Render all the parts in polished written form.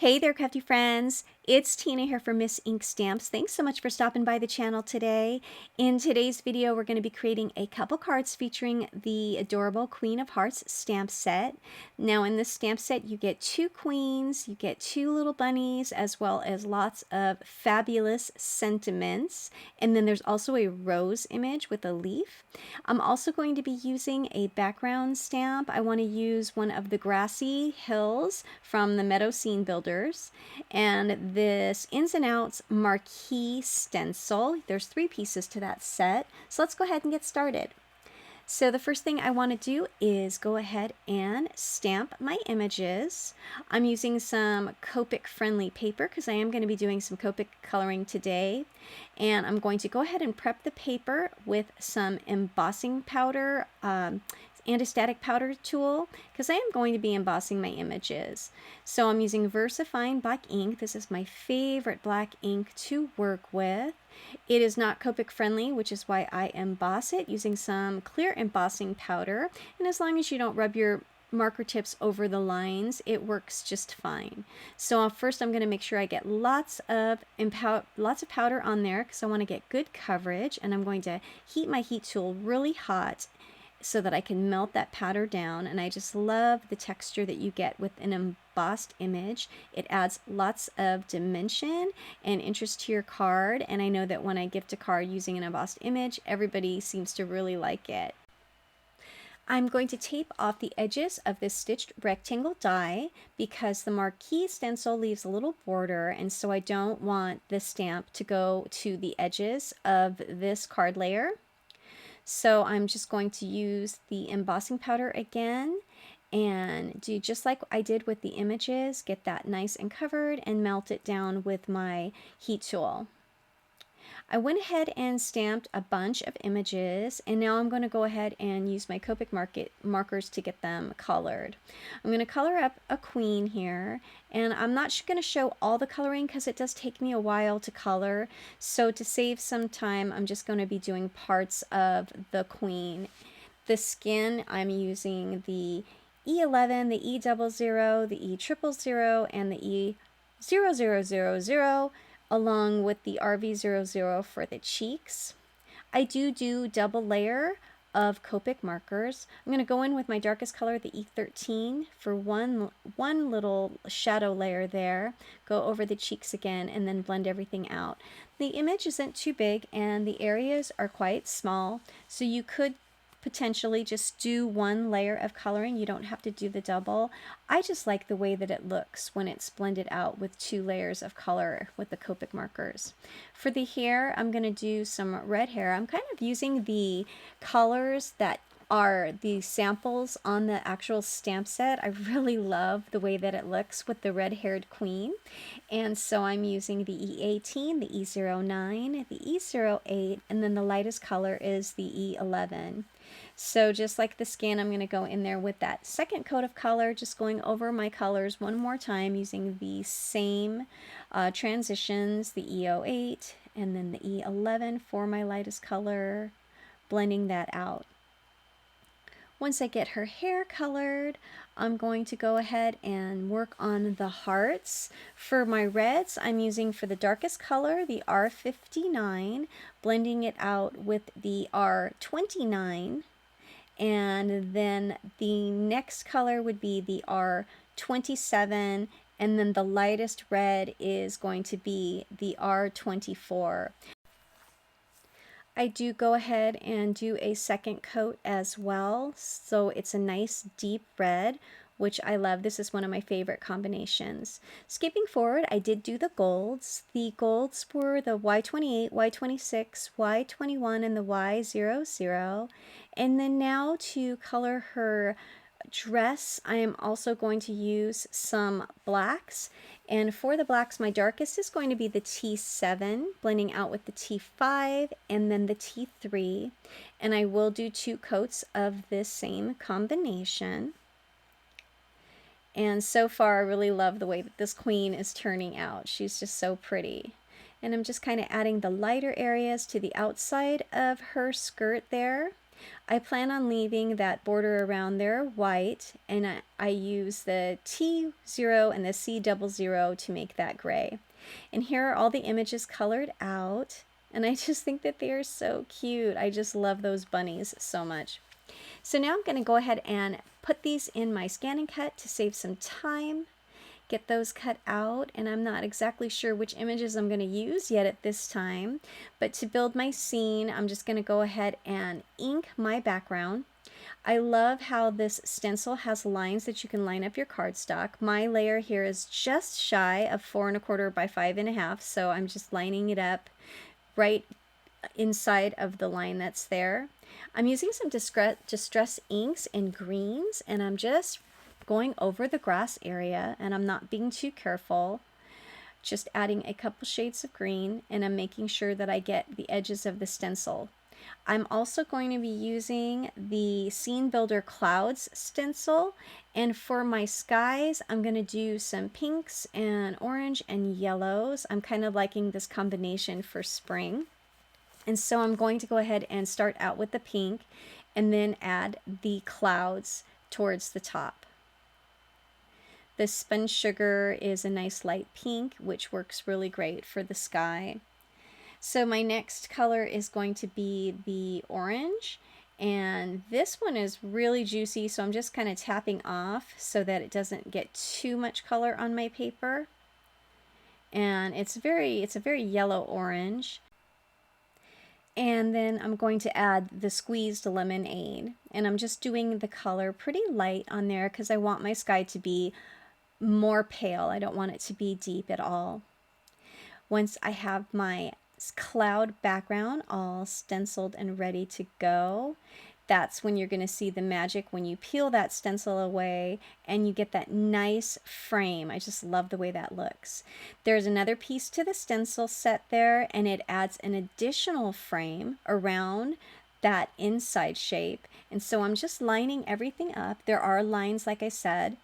Hey there, crafty friends. It's Tina here for Miss Ink Stamps. Thanks so much for stopping by the channel today. In today's video, we're going to be creating a couple cards featuring the adorable Queen of Hearts stamp set. Now, in this stamp set, you get 2 queens, you get 2 little bunnies, as well as lots of fabulous sentiments. And then there's also a rose image with a leaf. I'm also going to be using a background stamp. I want to use one of the grassy hills from the Meadow Scene Builders, and this Ins Outs Marquis Stencil. There's 3 pieces to that set, so let's go ahead and get started. So the first thing I want to do is go ahead and stamp my images. I'm using some Copic friendly paper because I am going to be doing some Copic coloring today. And I'm going to go ahead and prep the paper with some embossing powder, anti-static powder tool, because I am going to be embossing my images. So I'm using VersaFine black ink. This is my favorite black ink to work with. It is not Copic friendly, which is why I emboss it using some clear embossing powder. And as long as you don't rub your marker tips over the lines, it works just fine. So first I'm going to make sure I get lots of powder on there because I want to get good coverage, and I'm going to heat my heat tool really hot so that I can melt that powder down. And I just love the texture that you get with an embossed image. It adds lots of dimension and interest to your card, and I know that when I gift a card using an embossed image, everybody seems to really like it. I'm going to tape off the edges of this stitched rectangle die because the Marquis stencil leaves a little border, and so I don't want this stamp to go to the edges of this card layer. So I'm just going to use the embossing powder again and do just like I did with the images, get that nice and covered and melt it down with my heat tool. I went ahead and stamped a bunch of images, and now I'm going to go ahead and use my Copic markers to get them colored. I'm going to color up a queen here, and I'm not going to show all the coloring because it does take me a while to color. So to save some time, I'm just going to be doing parts of the queen. The skin, I'm using the E11, the E00, the E000, and the E0000, along with the RV00 for the cheeks. I do double layer of Copic markers. I'm going to go in with my darkest color, the E13, for one little shadow layer there, go over the cheeks again, and then blend everything out. The image isn't too big and the areas are quite small, so you could potentially just do 1 layer of coloring. You don't have to do the double. I just like the way that it looks when it's blended out with 2 layers of color with the Copic markers. For the hair, I'm going to do some red hair. I'm kind of using the colors that are the samples on the actual stamp set. I really love the way that it looks with the red-haired queen. And so I'm using the E18, the E09, the E08, and then the lightest color is the E11. So just like the skin, I'm going to go in there with that second coat of color, just going over my colors one more time using the same transitions, the E08 and then the E11 for my lightest color, blending that out. Once I get her hair colored, I'm going to go ahead and work on the hearts. For my reds, I'm using for the darkest color, the R59, blending it out with the R29. And then the next color would be the R27, and then the lightest red is going to be the R24. I do go ahead and do a second coat as well, so it's a nice deep red, which I love. This is one of my favorite combinations. Skipping forward, I did do the golds. The golds were the Y28, Y26, Y21, and the Y00. And then now to color her dress, I am also going to use some blacks. And for the blacks, my darkest is going to be the T7, blending out with the T5 and then the T3. And I will do 2 coats of this same combination. And so far, I really love the way that this queen is turning out. She's just so pretty. And I'm just kind of adding the lighter areas to the outside of her skirt there. I plan on leaving that border around there white, and I use the T0 and the C00 to make that gray. And here are all the images colored out, and I just think that they are so cute. I just love those bunnies so much. So now I'm going to go ahead and put these in my scan and cut to save some time. Get those cut out, and I'm not exactly sure which images I'm going to use yet at this time, but to build my scene I'm just going to go ahead and ink my background. I love how this stencil has lines that you can line up your cardstock. My layer here is just shy of 4 1/4 by 5 1/2, so I'm just lining it up right inside of the line that's there. I'm using some distress inks and greens, and I'm just going over the grass area, and I'm not being too careful, just adding a couple shades of green, and I'm making sure that I get the edges of the stencil. I'm also going to be using the Scene Builder Clouds stencil, and for my skies I'm going to do some pinks and orange and yellows. I'm kind of liking this combination for spring, and so I'm going to go ahead and start out with the pink and then add the clouds towards the top. The Spun Sugar is a nice light pink, which works really great for the sky. So my next color is going to be the orange, and this one is really juicy, so I'm just kind of tapping off so that it doesn't get too much color on my paper. And it's a very yellow orange. And then I'm going to add the squeezed lemonade, and I'm just doing the color pretty light on there because I want my sky to be more pale. I don't want it to be deep at all. Once I have my cloud background all stenciled and ready to go, that's when you're going to see the magic when you peel that stencil away and you get that nice frame. I just love the way that looks. There's another piece to the stencil set there, and it adds an additional frame around that inside shape. And so I'm just lining everything up. There are lines, like I said,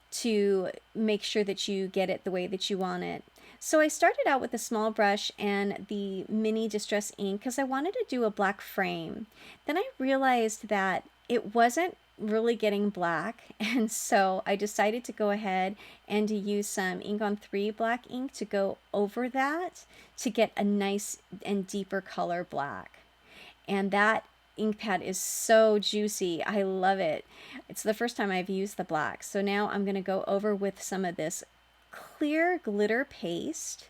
to make sure that you get it the way that you want it. So I started out with a small brush and the mini distress ink because I wanted to do a black frame. Then I realized that it wasn't really getting black, and so I decided to go ahead and to use some ink on 3 black ink to go over that to get a nice and deeper color black. And that ink pad is so juicy. I love it. It's the first time I've used the black. So now I'm going to go over with some of this clear glitter paste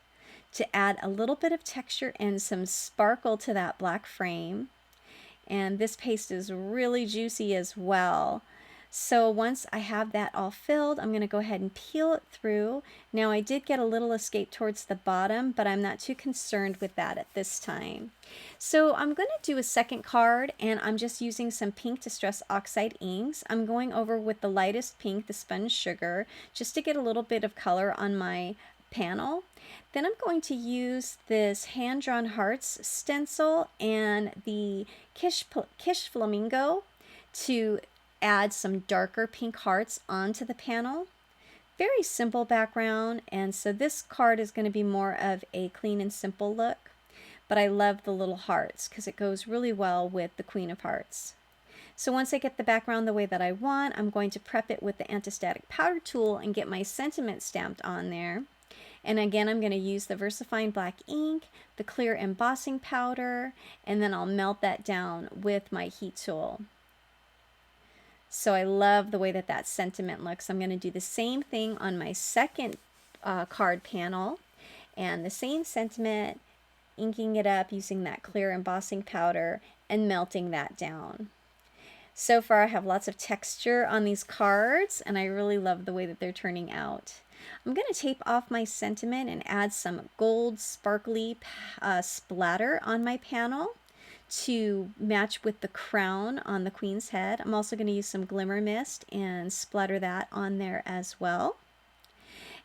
to add a little bit of texture and some sparkle to that black frame. And this paste is really juicy as well. So once I have that all filled, I'm going to go ahead and peel it through. Now I did get a little escape towards the bottom, but I'm not too concerned with that at this time. So I'm going to do a second card, and I'm just using some pink Distress Oxide inks. I'm going over with the lightest pink, the Spun Sugar, just to get a little bit of color on my panel. Then I'm going to use this Hand Drawn Hearts stencil and the Kish Flamingo to add some darker pink hearts onto the panel. Very simple background, and so this card is going to be more of a clean and simple look, but I love the little hearts because it goes really well with the Queen of Hearts. So once I get the background the way that I want, I'm going to prep it with the anti-static powder tool and get my sentiment stamped on there. And again, I'm going to use the VersaFine black ink, the clear embossing powder, and then I'll melt that down with my heat tool. So I love the way that that sentiment looks. I'm going to do the same thing on my second card panel, and the same sentiment, inking it up using that clear embossing powder and melting that down. So far I have lots of texture on these cards, and I really love the way that they're turning out. I'm going to tape off my sentiment and add some gold sparkly splatter on my panel to match with the crown on the Queen's head. I'm also going to use some glimmer mist and splatter that on there as well.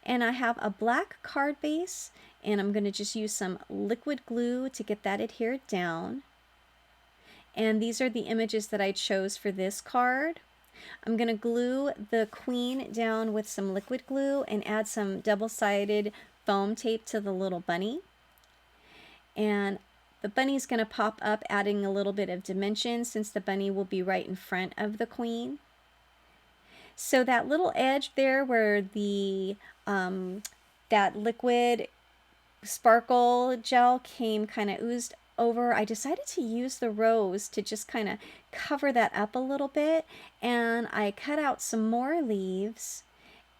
And I have a black card base, and I'm going to just use some liquid glue to get that adhered down. And these are the images that I chose for this card. I'm going to glue the Queen down with some liquid glue and add some double-sided foam tape to the little bunny. And The bunny's going to pop up, adding a little bit of dimension since the bunny will be right in front of the queen. So that little edge there where the that liquid sparkle gel came kind of oozed over, I decided to use the rose to just kind of cover that up a little bit, and I cut out some more leaves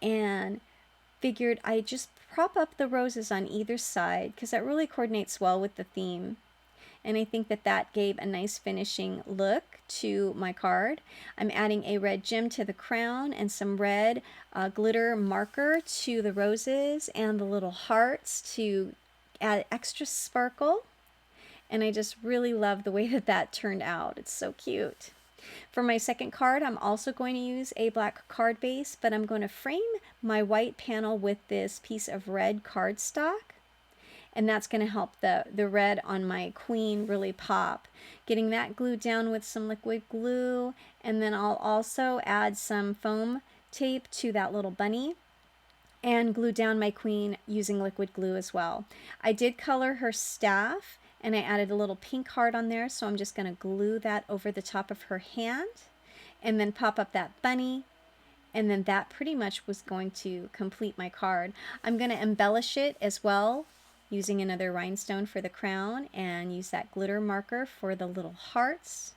and figured I'd just prop up the roses on either side because that really coordinates well with the theme. And I think that that gave a nice finishing look to my card. I'm adding a red gem to the crown and some red glitter marker to the roses and the little hearts to add extra sparkle. And I just really love the way that that turned out. It's so cute. For my second card, I'm also going to use a black card base, but I'm going to frame my white panel with this piece of red cardstock. And that's going to help the red on my queen really pop. Getting that glued down with some liquid glue, and then I'll also add some foam tape to that little bunny and glue down my queen using liquid glue as well. I did color her staff, and I added a little pink heart on there, so I'm just going to glue that over the top of her hand and then pop up that bunny. And then that pretty much was going to complete my card. I'm going to embellish it as well using another rhinestone for the crown and use that glitter marker for the little hearts.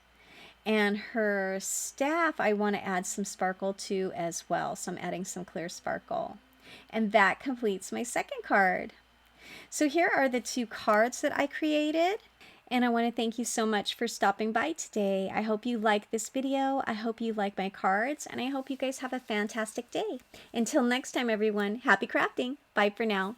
And her staff I want to add some sparkle to as well, so I'm adding some clear sparkle. And that completes my second card. So here are the two cards that I created. And I want to thank you so much for stopping by today. I hope you like this video. I hope you like my cards, and I hope you guys have a fantastic day. Until next time, everyone, happy crafting. Bye for now.